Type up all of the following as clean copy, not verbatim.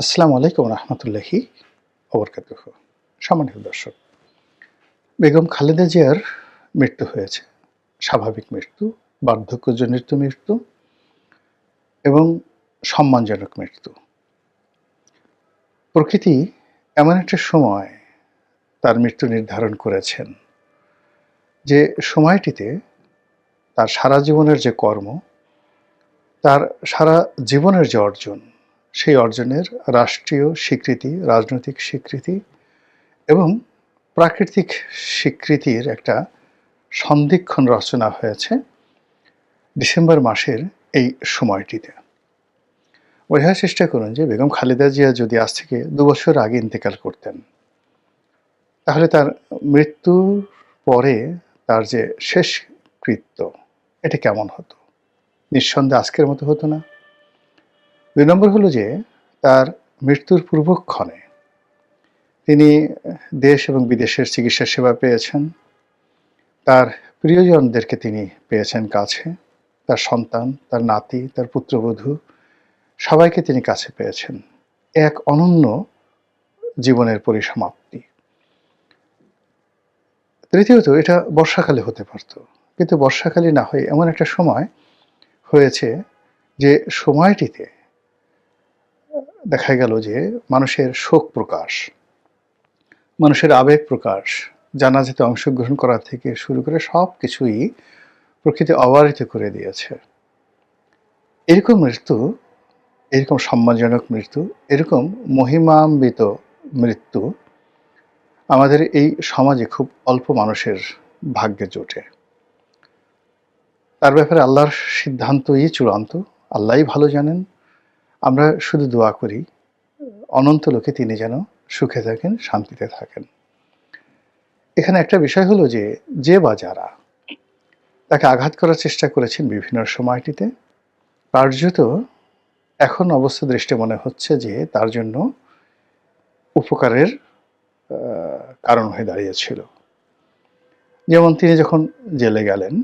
আসসালামু আলাইকুম রহমতুল্লাহি ওবরকাতুহ। সম্মানিত দর্শক, বেগম খালেদা জিয়ার মৃত্যু হয়েছে। স্বাভাবিক মৃত্যু, বার্ধক্যজনিত মৃত্যু এবং সম্মানজনক মৃত্যু। প্রকৃতি এমন একটা সময় তার মৃত্যু নির্ধারণ করেছেন যে সময়টিতে তার সারা জীবনের যে কর্ম, তার সারা জীবনের যে অর্জন, সেই অর্জনের রাষ্ট্রীয় স্বীকৃতি, রাজনৈতিক স্বীকৃতি এবং প্রাকৃতিক স্বীকৃতির একটা সন্ধিক্ষণ রচনা হয়েছে ডিসেম্বর মাসের এই সময়টিতে। বোঝার চেষ্টা করুন যে বেগম খালেদা জিয়া যদি আজ থেকে ২ বছর আগে ইন্তেকাল করতেন, তাহলে তার মৃত্যুর পরে তার যে শেষকৃত্য, এটা কেমন হতো? নিঃসন্দেহে আজকের মতো হতো না। ২ নম্বর হলো যে তার মৃত্যুর পূর্বক্ষণে তিনি দেশ এবং বিদেশের চিকিৎসা সেবা পেয়েছেন। তার প্রিয়জনদেরকে তিনি পেয়েছেন কাছে, তার সন্তান, তার নাতি, তার পুত্রবধূ সবাইকে তিনি কাছে পেয়েছেন। এক অনন্য জীবনের পরিসমাপ্তি। তৃতীয়ত, এটা বর্ষাকালে হতে পারত, কিন্তু বর্ষাকালে না হয়ে এমন একটা সময় হয়েছে যে সময়টিতে দেখা গেল যে মানুষের শোক প্রকাশ, মানুষের আবেগ প্রকাশ, জানাজাতে অংশগ্রহণ করা থেকে শুরু করে সব কিছুই প্রকৃতি অবারিত করে দিয়েছে। এরকম মৃত্যু, এরকম সম্মানজনক মৃত্যু, এরকম মহিমান্বিত মৃত্যু আমাদের এই সমাজে খুব অল্প মানুষের ভাগ্যে জোটে। তার ব্যাপারে আল্লাহর সিদ্ধান্তই চূড়ান্ত। আল্লাহই ভালো জানেন। আমরা শুধু দোয়া করি অনন্ত লোকে তিনি যেন সুখে থাকেন, শান্তিতে থাকেন। এখানে একটা বিষয় হলো যে, যে বা যারা তাকে আঘাত করার চেষ্টা করেছেন বিভিন্ন সময়টিতে, কার্যত এখন অবস্থা দৃষ্টে মনে হচ্ছে যে তার জন্য উপকারের কারণ হয়ে দাঁড়িয়েছিল। যেমন তিনি যখন জেলে গেলেন,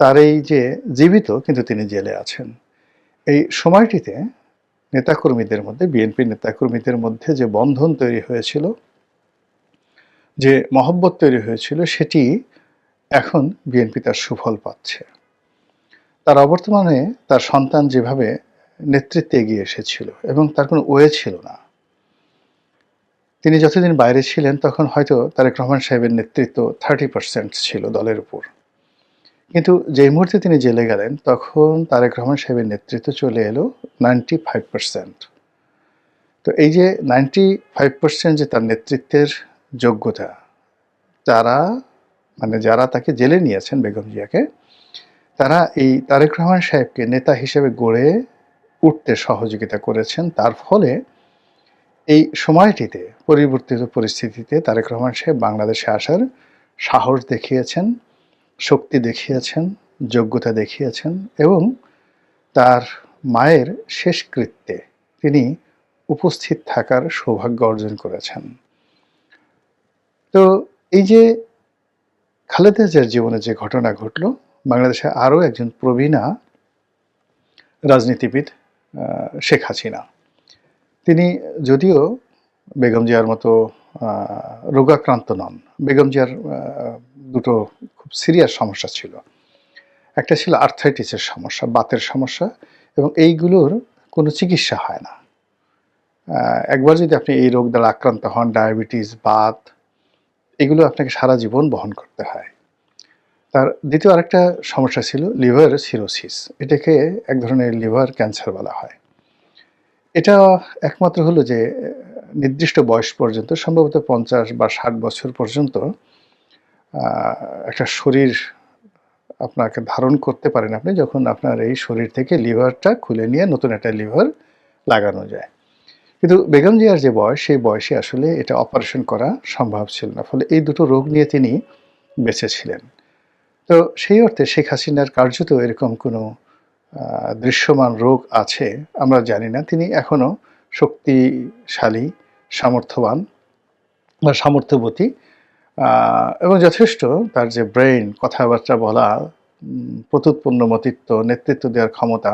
তার এই যে জীবিত কিন্তু তিনি জেলে আছেন, এই সময়টিতে নেতাকর্মীদের মধ্যে, বিএনপির নেতাকর্মীদের মধ্যে যে বন্ধন তৈরি হয়েছিল, যে মহব্বত তৈরি হয়েছিল, সেটি এখন বিএনপি তার সুফল পাচ্ছে। তার অবর্তমানে তার সন্তান যেভাবে নেতৃত্বে এগিয়ে এসেছিল এবং তার কোনো ওয়ে ছিল না। তিনি যতদিন বাইরে ছিলেন তখন হয়তো তারেক রহমান সাহেবের নেতৃত্ব 30% ছিল দলের উপর, কিন্তু যেই মুহূর্তে তিনি জেলে গেলেন তখন তারেক রহমান সাহেবের নেতৃত্ব চলে এলো 95%। তো এই যে 95% যে তার নেতৃত্বের যোগ্যতা, তারা যারা তাকে জেলে নিয়েছেন বেগম জিয়াকে, তারা এই তারেক রহমান সাহেবকে নেতা হিসেবে গড়ে উঠতে সহযোগিতা করেছেন। তার ফলে এই সময়টিতে পরিবর্তিত পরিস্থিতিতে তারেক রহমান সাহেব বাংলাদেশে আসার সাহস দেখিয়েছেন, শক্তি দেখিয়েছেন, যোগ্যতা দেখিয়েছেন এবং তার মায়ের শেষকৃত্যে তিনি উপস্থিত থাকার সৌভাগ্য অর্জন করেছেন। তো এই যে খালেদা জিয়ার জীবনে যে ঘটনা ঘটল, বাংলাদেশে আরও একজন প্রবীণা রাজনীতিবিদ শেখ হাসিনা, তিনি যদিও বেগম জিয়ার মতো রোগাক্রান্ত নন। বেগম জিয়ার দুটো খুব সিরিয়াস সমস্যা ছিল। একটা ছিল আর্থ্রাইটিসের সমস্যা, বাতের সমস্যা, এবং এইগুলোর কোনো চিকিৎসা হয় না। একবার যদি আপনি এই রোগ দ্বারা আক্রান্ত হন, ডায়াবেটিস, বাত, এগুলো আপনাকে সারা জীবন বহন করতে হয়। তার দ্বিতীয় আরেকটা সমস্যা ছিল লিভার সিরোসিস। এটাকে এক ধরনের লিভার ক্যান্সার বলা হয়। এটা একমাত্র হলো যে নির্দিষ্ট বয়স পর্যন্ত, সম্ভবত 50 বা 60 বছর পর্যন্ত একটা শরীর আপনাকে ধারণ করতে পারেন আপনি, যখন আপনার এই শরীর থেকে লিভারটা খুলে নিয়ে নতুন একটা লিভার লাগানো যায়। কিন্তু বেগম জিয়ার যে বয়স, সেই বয়সে আসলে এটা অপারেশন করা সম্ভব ছিল না। ফলে এই দুটো রোগ নিয়ে তিনি বেঁচে ছিলেন। তো সেই অর্থে শেখ হাসিনার কার্যত এরকম কোনো দৃশ্যমান রোগ আছে আমরা জানি না। তিনি এখনও শক্তিশালী, সামর্থ্যবান বা সামর্থ্যবতী, এবং যথেষ্ট তার যে ব্রেইন, কথাবার্তা বলা, প্রত্যুৎপন্নমতিত্ব, নেতৃত্ব দেওয়ার ক্ষমতা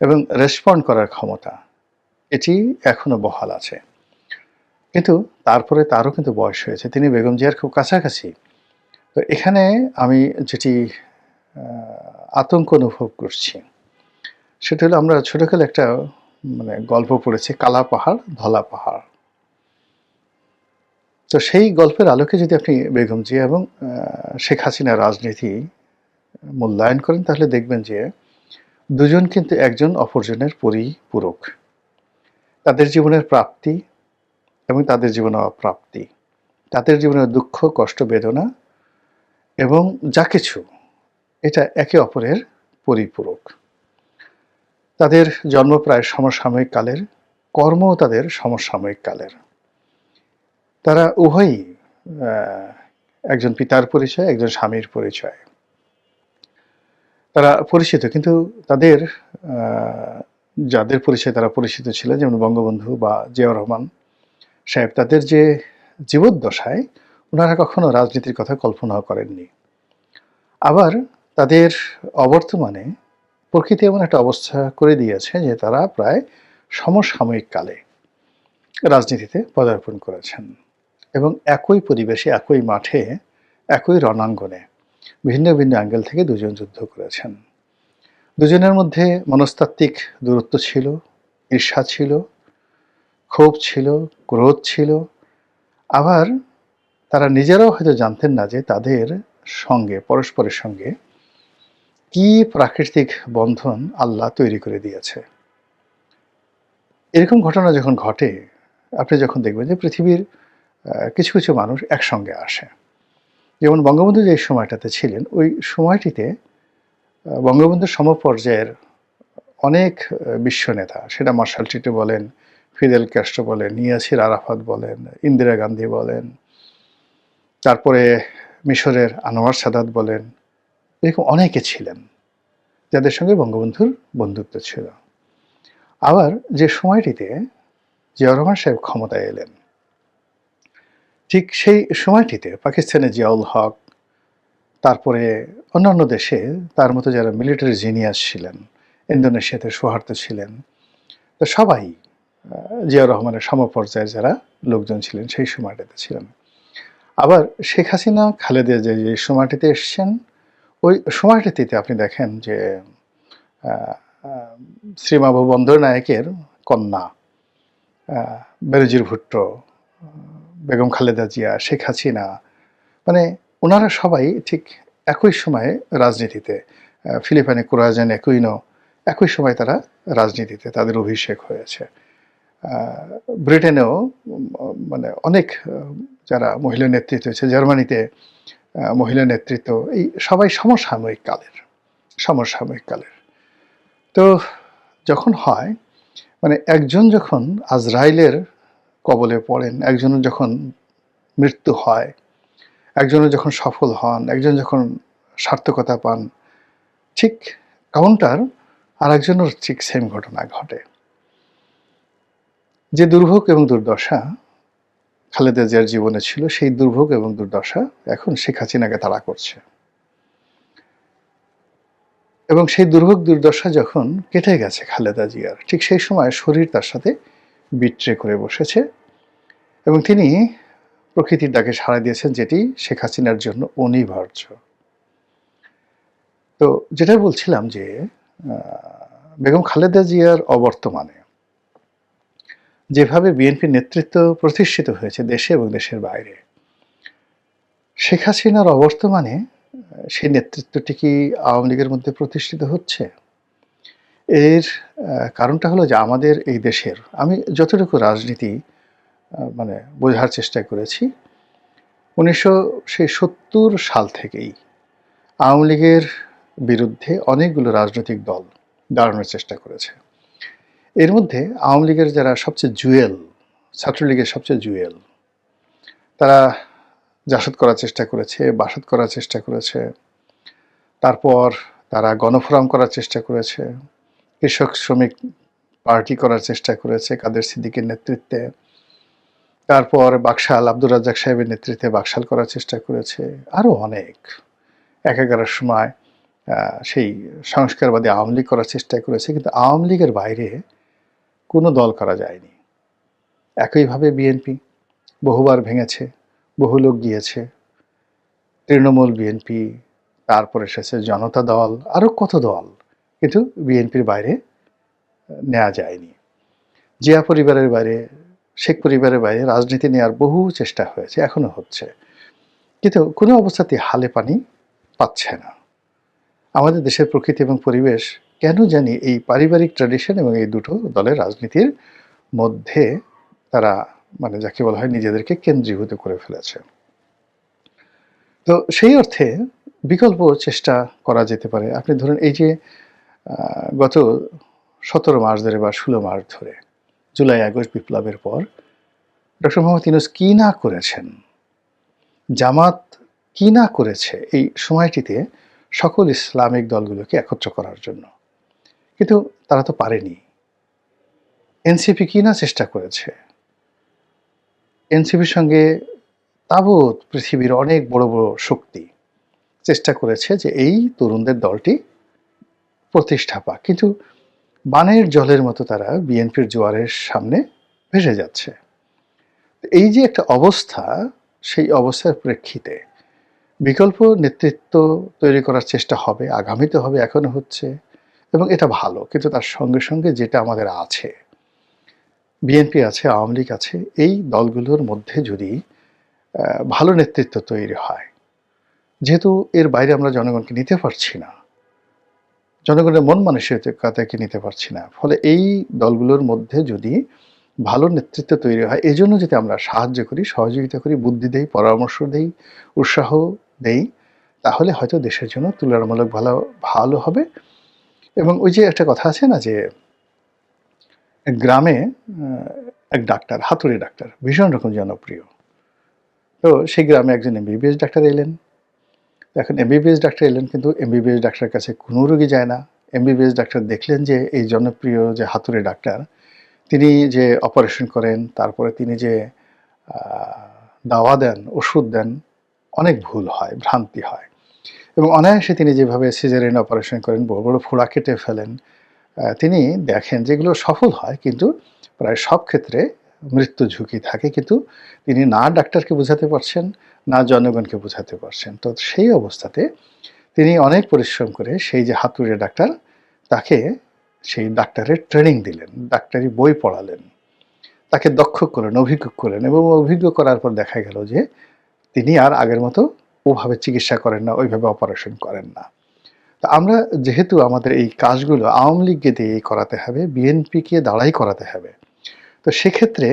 এবং রেসপন্ড করার ক্ষমতা, এটি এখনো বহাল আছে। কিন্তু তারপরে তারও কিন্তু বয়স হয়েছে। তিনি বেগম জিয়ার খুব কাছাকাছি। তো এখানে আমি যেটি আ আতঙ্ক অনুভব করছি, সেটা হলো আমরা ছোটকালে একটা গল্প পড়েছি, কালা পাহাড়, ধলা পাহাড়। তো সেই গল্পের আলোকে যদি আপনি বেগম জিয়া এবং শেখ হাসিনার রাজনীতি মূল্যায়ন করেন, তাহলে দেখবেন যে দুজন কিন্তু একজন অপরজনের পরিপূরক। তাদের জীবনের প্রাপ্তি এবং তাদের জীবনের অপ্রাপ্তি, তাদের জীবনের দুঃখ, কষ্ট, বেদনা এবং যা কিছু, এটা একে অপরের পরিপূরক। তাদের জন্ম প্রায় সমসাময়িক কালের, কর্মও তাদের সমসাময়িক কালের। তারা উভয়ই একজন পিতার পরিচয়, একজন স্বামীর পরিচয়। তারা পরিচিত, কিন্তু তাদের যাদের পরিচয়ে তারা পরিচিত ছিলেন, যেমন বঙ্গবন্ধু বা জিয়াউর রহমান সাহেব, তাদের যে জীবদ্দশায় ওনারা কখনো রাজনীতির কথা কল্পনাও করেননি। আবার তাদের অবর্তমানে প্রকৃতি এমন একটা অবস্থা করে দিয়েছে যে তারা প্রায় সমসাময়িক কালে রাজনীতিতে পদার্পণ করেছেন এবং একই পরিবেশে, একই মাঠে, একই রণাঙ্গনে ভিন্ন ভিন্ন অ্যাঙ্গেল থেকে দুজন যুদ্ধ করেছেন। দুজনের মধ্যে মনস্তাত্ত্বিক দূরত্ব ছিল, ঈর্ষা ছিল, ক্ষোভ ছিল, ক্রোধ ছিল। আবার তারা নিজেরাও হয়তো জানতেন না যে তাদের সঙ্গে, পরস্পরের সঙ্গে কি প্রাকৃতিক বন্ধন আল্লাহ তৈরি করে দিয়েছে। এরকম ঘটনা যখন ঘটে, আপনি যখন দেখবেন যে পৃথিবীর কিছু কিছু মানুষ একসঙ্গে আসে। যেমন বঙ্গবন্ধু যে সময়টাতে ছিলেন, ওই সময়টিতে বঙ্গবন্ধুর সমপর্যায়ের অনেক বিশ্ব নেতা, সেটা মার্শাল টিটো বলেন, ফিদেল ক্যাস্ট্রো বলেন, ইয়াসির আরাফাত বলেন, ইন্দিরা গান্ধী বলেন, তারপরে মিশরের আনোয়ার সাদাত বলেন, এরকম অনেকে ছিলেন যাদের সঙ্গে বঙ্গবন্ধুর বন্ধুত্ব ছিল। আবার যে সময়টিতে জিয়াউর রহমান সাহেব ক্ষমতায় এলেন, ঠিক সেই সময়টিতে পাকিস্তানে জিয়াউল হক, তারপরে অন্যান্য দেশে তার মতো যারা মিলিটারি জিনিয়াস ছিলেন, ইন্দোনেশিয়াতে সুহার্তো ছিলেন, তো সবাই জিয়াউর রহমানের সমপর্যায়ের যারা লোকজন ছিলেন সেই সময়টাতে ছিলেন। আবার শেখ হাসিনা, খালেদা যে সময়টিতে এসছেন, ওই সময়টিতে আপনি দেখেন যে শ্রীমাভু বন্দ্যোপাধ্যায়ের কন্যা বেনজির ভুট্টো, বেগম খালেদা জিয়া, শেখ হাসিনা, ওনারা সবাই ঠিক একই সময়ে রাজনীতিতে, ফিলিপাইনে কোরাজেন একুইনো, একই সময় তারা রাজনীতিতে তাদের অভিষেক হয়েছে। ব্রিটেনেও অনেক যারা মহিলা নেতৃত্ব হয়েছে, জার্মানিতে মহিলা নেতৃত্ব, এই সবাই সমসাময়িক কালের। তো যখন হয়, একজন যখন আজরাইলের কবলে পড়েন, একজনের যখন মৃত্যু হয়, একজনের যখন সফল হন, একজন যখন সার্থকতা পান, ঠিক কাউন্টার আর একজনের ঠিক সেম ঘটনা ঘটে। যে দুর্ভোগ এবং দুর্দশা খালেদা জিয়ার জীবনে ছিল, সেই দুর্ভোগ এবং দুর্দশা এখন শেখ হাসিনাকে তাড়া করছে। এবং সেই দুর্ভোগ দুর্দশা যখন কেটে গেছে খালেদা জিয়ার, ঠিক সেই সময় শরীর তার সাথে বিট্রে করে বসেছে এবং তিনি প্রকৃতির ডাকে সাড়া দিয়েছেন, যেটি শেখ হাসিনার জন্য অনিবার্য। তো যেটা বলছিলাম যে বেগম খালেদা জিয়ার অবর্তমানে যেভাবে বিএনপির নেতৃত্ব প্রতিষ্ঠিত হয়েছে দেশে এবং দেশের বাইরে, শেখ হাসিনার অবর্তমানে সেই নেতৃত্বটি কি আওয়ামী লীগের মধ্যে প্রতিষ্ঠিত হচ্ছে? এর কারণটা হলো যে আমাদের এই দেশের, আমি যতটুকু রাজনীতি বোঝার চেষ্টা করেছি, 1970 সাল থেকেই আওয়ামী লীগের বিরুদ্ধে অনেকগুলো রাজনৈতিক দল দাঁড়ানোর চেষ্টা করেছে। এর মধ্যে আওয়ামী লীগের যারা সবচেয়ে জুয়েল, ছাত্রলীগের সবচেয়ে জুয়েল, তারা জাসদ করার চেষ্টা করেছে, বাসদ করার চেষ্টা করেছে, তারপর তারা গণফোরাম করার চেষ্টা করেছে, কৃষক শ্রমিক পার্টি করার চেষ্টা করেছে কাদের সিদ্দিকের নেতৃত্বে, তারপর বাকশাল আব্দুর রাজ্জাক সাহেবের নেতৃত্বে বাকশাল করার চেষ্টা করেছে, আরও অনেক। একাগারের সময় সেই সংস্কারবাদী আওয়ামী লীগ করার চেষ্টা করেছে, কিন্তু আওয়ামী লীগের বাইরে কোনো দল করা যায়নি। একইভাবে বিএনপি বহুবার ভেঙেছে, বহু লোক গিয়েছে, তৃণমূল বিএনপি, তারপর এসেছে জনতা দল, আরও কত দল, কিন্তু বিএনপির বাইরে নেওয়া যায়নি। জিয়া পরিবারের বাইরে, শেখ পরিবারের বাইরে রাজনীতি নেওয়ার বহু চেষ্টা হয়েছে, এখনো হচ্ছে, কিন্তু কোনো অবস্থাতেই হালে পানি পাচ্ছে না। আমাদের দেশের প্রকৃতি এবং পরিবেশ কেন জানি এই পারিবারিক ট্র্যাডিশন এবং এই দুটো দলের রাজনীতির মধ্যে তারা মানে যাকে বলা হয় নিজেদেরকে কেন্দ্রীভূত করে ফেলেছে। তো সেই অর্থে বিকল্প চেষ্টা করা যেতে পারে। আপনি ধরুন এই যে গত 17 মাস ধরে বা 16 মাস ধরে জুলাই আগস্ট বিপ্লবের পর ডক্টর মোহাম্মদ ইউনূস কি না করেছেন, জামাত কি না করেছে এই সময়টিতে সকল ইসলামিক দলগুলোকে একত্র করার জন্য, কিন্তু তারা তো পারেনি। এনসিপি কি না চেষ্টা করেছে, এনসিপির সঙ্গে তাবৎ পৃথিবীর অনেক বড় বড় শক্তি চেষ্টা করেছে যে এই তরুণদের দলটি প্রতিষ্ঠা পাক, কিন্তু বানের জলের মতো তারা বিএনপির জোয়ারের সামনে ভেসে যাচ্ছে। এই যে একটা অবস্থা, সেই অবস্থার প্রেক্ষিতে বিকল্প নেতৃত্ব তৈরি করার চেষ্টা হবে, আগামীতে হবে, এখনো হচ্ছে, এবং এটা ভালো। কিন্তু তার সঙ্গে সঙ্গে যেটা আমাদের আছে, বিএনপি আছে, আওয়ামী লীগ আছে, এই দলগুলোর মধ্যে যদি ভালো নেতৃত্ব তৈরি হয়, যেহেতু এর বাইরে আমরা জনগণকে নিতে পারছি না, জনগণের মন মানসিকতাকে নিতে পারছি না, ফলে এই দলগুলোর মধ্যে যদি ভালো নেতৃত্ব তৈরি হয়, এজন্য যদি আমরা সাহায্য করি, সহযোগিতা করি, বুদ্ধি দেই, পরামর্শ দেই, উৎসাহ দেই, তাহলে হয়তো দেশের জন্য তুলনামূলক ভালো হবে। এবং ওই যে একটা কথা আছে না যে গ্রামে এক ডাক্তার, হাতুড়ি ডাক্তার, ভীষণ রকম জনপ্রিয়। তো সেই গ্রামে একজন এমবিবিএস ডাক্তার এলেন। এখন এমবিবিএস ডাক্তার এলেন, কিন্তু এমবিবিএস ডাক্তারের কাছে কোনো রোগী যায় না। এমবিবিএস ডাক্তার দেখলেন যে এই জনপ্রিয় যে হাতুড়ি ডাক্তার, তিনি যে অপারেশন করেন, তারপরে তিনি যে দাওয়া দেন, ওষুধ দেন, অনেক ভুল হয়, ভ্রান্তি হয়, এবং অনায়াসে তিনি যেভাবে সিজারিয়ান অপারেশন করেন, বড় বড় ফোড়া কেটে ফেলেন, তিনি দেখেন যেগুলো সফল হয়, কিন্তু প্রায় সব ক্ষেত্রে মৃত্যু ঝুঁকি থাকে, কিন্তু তিনি না ডাক্তারকে বোঝাতে পারছেন, না জনগণকে বোঝাতে পারছেন। তো সেই অবস্থাতে তিনি অনেক পরিশ্রম করে সেই যে হাতুড়ে ডাক্তার, তাকে সেই ডাক্তারের ট্রেনিং দিলেন, ডাক্তারি বই পড়ালেন, তাকে দক্ষ করলেন, অভিজ্ঞ করলেন, এবং অভিজ্ঞ করার পর দেখা গেল যে তিনি আর আগের মতো ওভাবে চিকিৎসা করেন না, ওইভাবে অপারেশন করেন না। তো আমরা যেহেতু আমাদের এই কাজগুলো আওয়ামী লীগকে দিয়েই করাতে হবে, বিএনপিকে দাঁড়াই করাতে হবে, তো সেক্ষেত্রে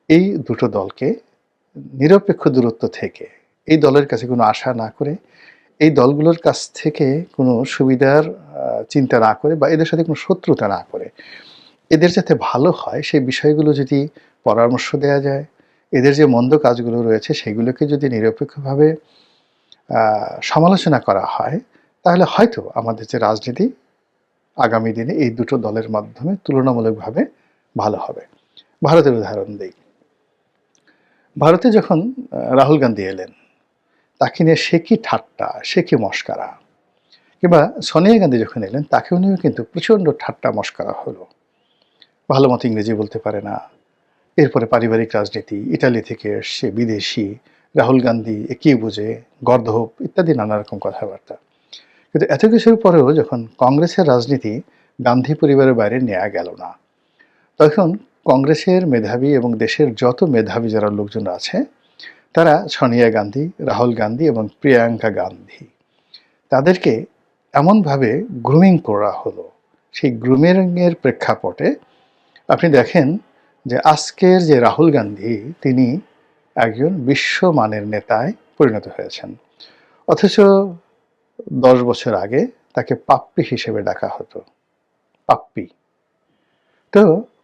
এই দুটো দলকে নিরপেক্ষ দূরত্ব থেকে, এই দলের কাছে কোনো আশা না করে, এই দলগুলোর কাছ থেকে কোনো সুবিধার চিন্তা না করে, বা এদের সাথে কোনো শত্রুতা না করে, এদের যাতে ভালো হয় সেই বিষয়গুলো যদি পরামর্শ দেওয়া যায়, এদের যে মন্দ কাজগুলো রয়েছে সেগুলোকে যদি নিরপেক্ষভাবে সমালোচনা করা হয়, তাহলে হয়তো আমাদের যে রাজনীতি আগামী দিনে এই দুটো দলের মাধ্যমে তুলনামূলকভাবে ভালো হবে। ভারতের উদাহরণ দিই। ভারতে যখন রাহুল গান্ধী এলেন, তাকে নিয়ে সে কি ঠাট্টা, সে কি মস্কারা, কিংবা সোনিয়া গান্ধী যখন এলেন, তাকেও নিয়েও কিন্তু প্রচণ্ড ঠাট্টা মস্কারা হলো। ভালো মতো ইংরেজি বলতে পারে না, এরপরে পারিবারিক রাজনীতি, ইটালি থেকে এসছে, বিদেশি, রাহুল গান্ধী কি বুঝে, গর্দভ ইত্যাদি নানা রকম কথাবার্তা। কিন্তু এত কিছুর পরেও যখন কংগ্রেসের রাজনীতি গান্ধী পরিবারের বাইরে নেওয়া গেল না, তখন কংগ্রেসের মেধাবী এবং দেশের যত মেধাবী যারা লোকজন আছে, তারা সোনিয়া গান্ধী, রাহুল গান্ধী এবং প্রিয়াঙ্কা গান্ধী, তাদেরকে এমনভাবে গ্রুমিং করা হলো। সেই গ্রুমিংয়ের প্রেক্ষাপটে আপনি দেখেন যে আজকের যে রাহুল গান্ধী, তিনি একজন বিশ্বমানের নেতায় পরিণত হয়েছেন, অথচ 10 বছর আগে তাকে পাপ্পি হিসেবে ডাকা হতো। পাপ্পি। তো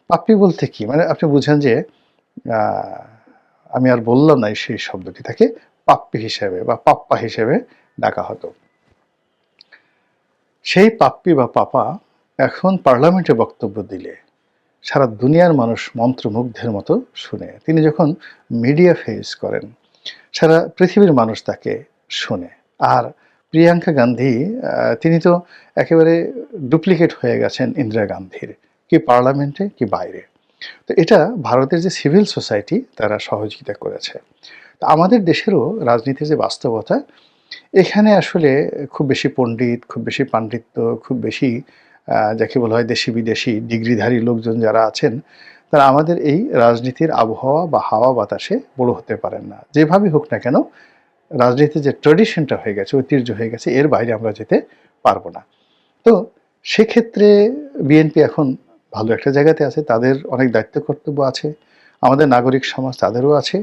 পাপ্পি বলতে কি, মানে আপনি বুঝেন যে আমি আর বললাম না সেই শব্দটি, তাকে পাপ্পি হিসেবে বা পাপ্পা হিসেবে ডাকা হতো। সেই পাপ্পি বা পাপা এখন পার্লামেন্টে বক্তব্য দিলে সারা দুনিয়ার মানুষ মন্ত্রমুগ্ধের মতো শুনে। তিনি যখন মিডিয়া ফেস করেন, সারা পৃথিবীর মানুষ তাকে শোনে। আর প্রিয়াঙ্কা গান্ধী, তিনি তো একেবারে ডুপ্লিকেট হয়ে গেছেন ইন্দিরা গান্ধীর, কি পার্লামেন্টে কি বাইরে। তো এটা ভারতের যে সিভিল সোসাইটি তারা সহযোগিতা করেছে। তো আমাদের দেশেরও রাজনীতির যে বাস্তবতা, এখানে আসলে খুব বেশি পণ্ডিত, খুব বেশি পাণ্ডিত্য, খুব বেশি যাকে বলা হয় দেশি-বিদেশি ডিগ্রিধারী লোকজন যারা আছেন, তারা আমাদের এই রাজনীতির আবহাওয়া বা হাওয়া বাতাসে বড় হতে পারেন না। যেভাবেই হোক না কেন, রাজনীতির যে ট্র্যাডিশনটা হয়ে গেছে, ঐতিহ্য হয়ে গেছে, এর বাইরে আমরা যেতে পারব না। তো সেক্ষেত্রে বিএনপি এখন ভালো একটা জায়গাতে আছে। তাদের অনেক দায়িত্ব কর্তব্য আছে। আমাদের নাগরিক সমাজ তাদেরও আছে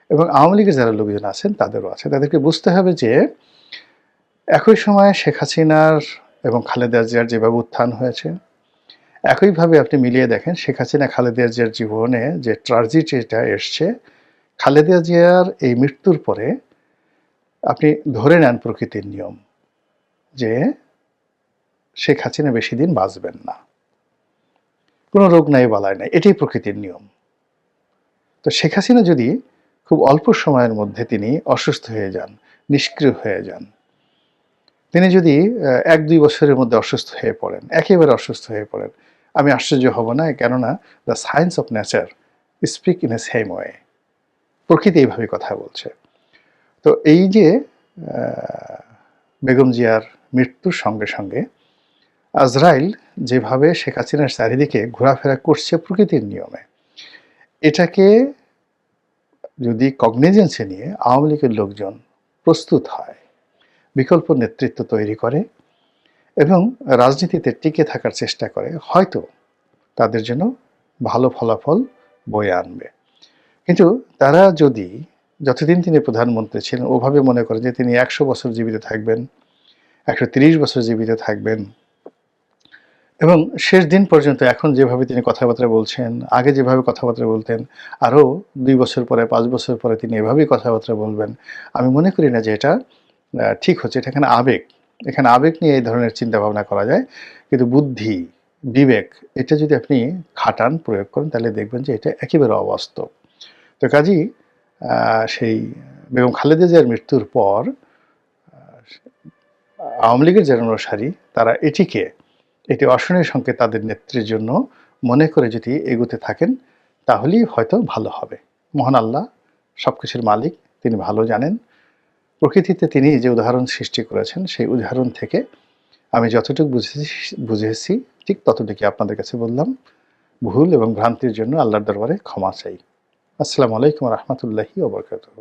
এবং আওয়ামী লীগের যারা লোকজন আছেন তাদেরও আছে। তাদেরকে বুঝতে হবে যে একই সময়ে শেখ হাসিনার এবং খালেদা জিয়ার যেভাবে উত্থান হয়েছে, একইভাবে আপনি মিলিয়ে দেখেন শেখ হাসিনা খালেদা জিয়ার জীবনে যে ট্র্যাজেডিটা এসছে, খালেদা জিয়ার এই মৃত্যুর পরে আপনি ধরে নেন প্রকৃতির নিয়ম যে শেখ হাসিনা বেশি দিন বাঁচবেন না। কোনো রোগ নাই, বালাই নাই, এটাই প্রকৃতির নিয়ম। তো শেখ হাসিনা যদি খুব অল্প সময়ের মধ্যে তিনি অসুস্থ হয়ে যান, নিষ্ক্রিয় হয়ে যান, তিনি যদি ১-২ বছরের মধ্যে অসুস্থ হয়ে পড়েন, একেবারে অসুস্থ হয়ে পড়েন, আমি আশ্চর্য হব না। কেননা the science of nature speak in a same way. প্রকৃতি এইভাবে কথা বলছে। তো এই যে বেগম জিয়ার মৃত্যুর সঙ্গে সঙ্গে আজরাইল যেভাবে শেখ হাসিনার চারিদিকে ঘোরাফেরা করছে প্রকৃতির নিয়মে, এটাকে যদি কগনিজেন্সে নিয়ে আওয়ামী লীগের লোকজন প্রস্তুত হয়, বিকল্প নেতৃত্ব তৈরি করে এবং রাজনীতিতে টিকে থাকার চেষ্টা করে, হয়তো তাদের জন্য ভালো ফলাফল বয়ে আনবে। কিন্তু তারা যদি যতদিন তিনি প্রধানমন্ত্রী ছিলেন ওভাবে মনে করে যে তিনি ১০০ বছর জীবিত থাকবেন, ১৩০ বছর জীবিত থাকবেন এবং শেষ দিন পর্যন্ত এখন যেভাবে তিনি কথাবার্তা বলছেন, আগে যেভাবে কথাবার্তা বলতেন, আরও ২ বছর পরে ৫ বছর পরে তিনি এভাবেই কথাবার্তা বলবেন, আমি মনে করি না যে এটা ঠিক হচ্ছে। এটা এখানে আবেগ। এখানে আবেগ নিয়ে এই ধরনের চিন্তাভাবনা করা যায়। কিন্তু বুদ্ধি, বিবেক এটা যদি আপনি খাটান, প্রয়োগ করেন তাহলে দেখবেন যে এটা একেবারে অবাস্তব। তো কাজেই সেই বেগম খালেদা জিয়ার মৃত্যুর পর আওয়ামী লীগের যারা অনুসারী তারা এটি অশনির সংকেত তাদের নেত্রীর জন্য মনে করে যদি এগোতে থাকেন তাহলেই হয়তো ভালো হবে। মহান আল্লাহ সবকিছুর মালিক, তিনি ভালো জানেন। প্রকৃতিতে তিনি যে উদাহরণ সৃষ্টি করেছেন সেই উদাহরণ থেকে আমি যতটুকু বুঝেছি ঠিক ততটুকুই আপনাদের কাছে বললাম। ভুল এবং ভ্রান্তির জন্য আল্লাহর দরবারে ক্ষমা চাই। আসসালামু আলাইকুম ওয়া রাহমাতুল্লাহি ওয়া বারাকাতুহু।